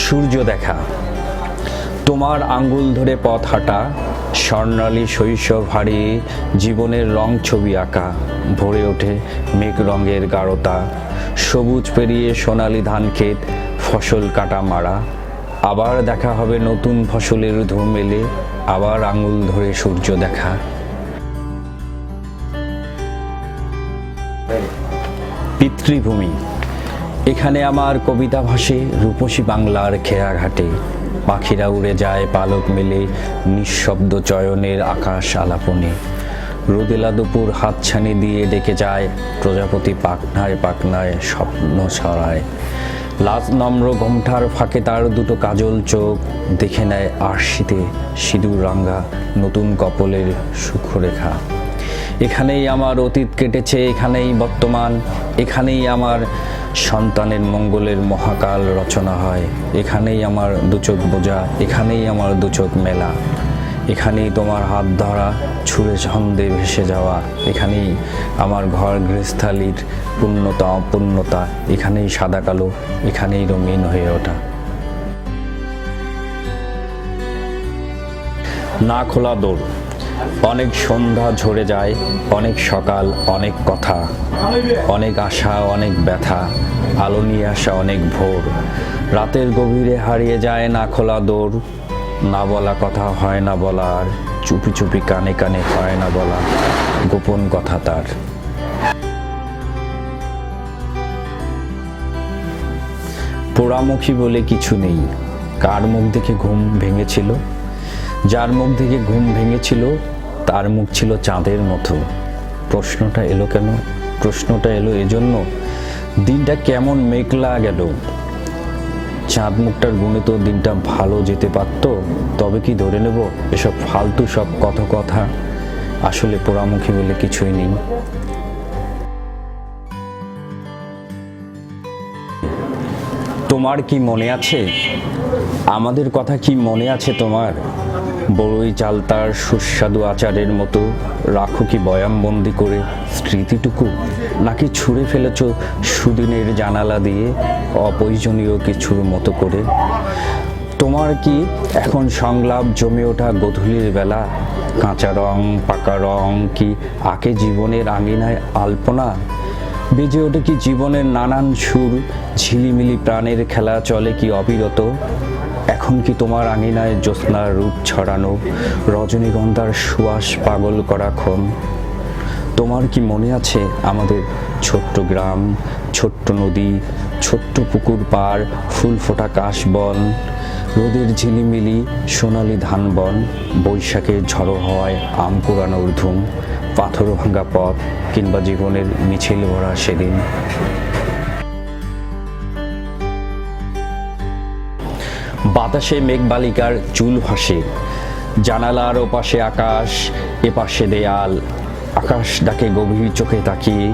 সূর্য দেখা। তোমার আঙ্গুল ধরে পথ হাঁটা, স্বর্ণালী শৈশব হারিয়ে জীবনের রং ছবি আঁকা। ভরে ওঠে মেঘ রঙের গাঢ়তা, সবুজ পেরিয়ে সোনালি ধান ক্ষেত, ফসল কাটা মারা। আবার দেখা হবে নতুন ফসলের ধুম এলে, আবার আঙ্গুল ধরে সূর্য দেখা। পিতৃভূমি। এখানে আমার কবিতা ভাসে রূপসী বাংলার খেয়াঘাটে। পাখিরা উড়ে যায় পালক মেলে, নিঃশব্দ চয়নের আকাশ আলাপনে। রোদেলা দুপুর হাতছানি দিয়ে ডেকে যায়, প্রজাপতি পাখনায় পাখনায় স্বপ্ন ছড়ায়। লাজ নম্র ঘোমটার ফাঁকে তার দুটো কাজল চোখ, দেখে নেয় আরশিতে সিঁদুর রাঙা নতুন কপলের সূক্ষ্মরেখা। এখানেই আমার অতীত কেটেছে, এখানেই বর্তমান, এখানেই আমার সন্তানের মঙ্গলের মহাকাল রচনা হয়। এখানেই আমার দুচোখ বোঝা, এখানেই আমার দুচোখ মেলা। এখানেই তোমার হাত ধরা ছুঁড়ে ছন্দে ভেসে যাওয়া। এখানেই আমার ঘর গৃহস্থালির পূর্ণতা অপূর্ণতা। এখানেই সাদা কালো, এখানেই রঙিন হয়ে ওঠা। না খোলা দৌড়। অনেক সন্ধ্যা ঝরে যায়, অনেক সকাল, অনেক কথা, অনেক আশা, অনেক ব্যথা, আলো নিয়ে আসা অনেক ভোর। রাতের গভীরে হারিয়ে যায় না খোলা দৌড়। না বলা কথা হয় না বলার, চুপি চুপি কানে কানে হয় না বলা গোপন কথা তার। পোড়ামুখী বলে কিছু নেই। কার মুখ দেখে ঘুম ভেঙেছিল? যার মুখ দেখে ঘুম ভেঙেছিল তার মুখ ছিল চাঁদের মতো। প্রশ্নটা এলো কেন? প্রশ্নটা এলো এজন্য, দিনটা কেমন মেঘলা গেল। চাঁদ মুখটার গুণে তো দিনটা ভালো যেতে পারত। তবে কি ধরে নেব এসব ফালতু সব কথা? আসলে পোড়ামুখী বলে কিছুই নেই। তোমার কি মনে আছে? আমাদের কথা কি মনে আছে তোমার? বড়ই চালতার সুস্বাদু আচারের মতো রাখো কি বয়ামবন্দি করে স্মৃতিটুকু, নাকি ছুঁড়ে ফেলেছ সুদিনের জানালা দিয়ে অপ্রয়োজনীয় কিছুর মতো করে? তোমার কি এখন সংলাপ জমে ওঠা গধূলির বেলা? কাঁচা রং পাকা রং কি আঁকে জীবনের আঙিনায় আলপনা? বেজে ওঠে কি জীবনের নানান সুর? ঝিলিমিলি প্রাণের খেলা চলে কি অবিরত? এখন কি তোমার আঙিনায় জ্যোৎস্নার রূপ ছড়ানো, রজনীগন্ধার সুবাস পাগল করা ক্ষণ? তোমার কি মনে আছে আমাদের ছোট্ট গ্রাম, ছোট্ট নদী, ছোট্ট পুকুর পাড়, ফুল ফোটা কাশবন, রোদের ঝিলিমিলি সোনালি ধান বন, বৈশাখের ঝড়ো হওয়ায় আম কুড়ানোর ধুম, পাথর ভাঙা পথ, কিংবা জীবনের মিছিল ভরা সেদিন? বাতাসে মেঘবালিকার চুল ভাসে, জানালার ওপাশে আকাশ, এপাশে দেয়াল। আকাশ ডাকে গভীর চোখে তাকিয়ে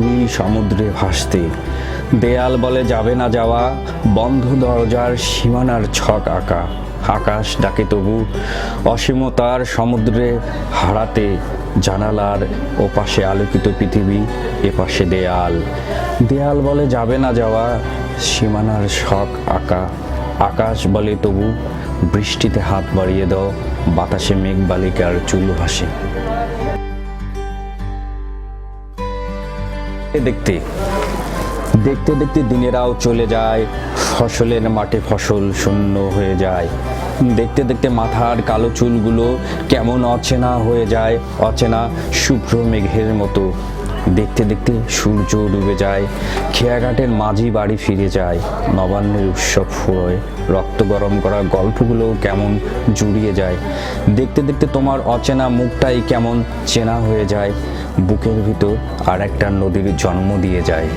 নীল সমুদ্রে ভাসতে। দেয়াল বলে যাবে না যাওয়া, বন্ধ দরজার সীমানার ছক আঁকা। আকাশ ডাকে তবু অসীমতার সমুদ্রে হারাতে। জানালার ওপাশে আলোকিত পৃথিবী, এপাশে দেয়াল। দেয়াল বলে যাবে না যাওয়া, সীমানার ছক আঁকা। আকাশ বলে তবু বৃষ্টিতে হাত বাড়িয়ে দাও, বাতাসে মেঘ বালিকার চুল ভাসে। দেখতে দেখতে দেখতে দিনেরাও চলে যায়, ফসলের মাঠে ফসল শূন্য হয়ে যায়। দেখতে দেখতে মাথার কালো চুলগুলো কেমন অচেনা হয়ে যায়, অচেনা শুভ্র মেঘের মতো। দেখতে দেখতে সূর্য ডুবে যায়, খেয়াঘাটের মাঝি বাড়ি ফিরে যায়। নবান্নের উৎসব ফুরোয়, রক্ত গরম করা গল্পগুলোও কেমন জুড়িয়ে যায়। দেখতে দেখতে তোমার অচেনা মুখটাই কেমন চেনা হয়ে যায়, বুকের ভিতর আর একটা নদীর জন্ম দিয়ে যায়।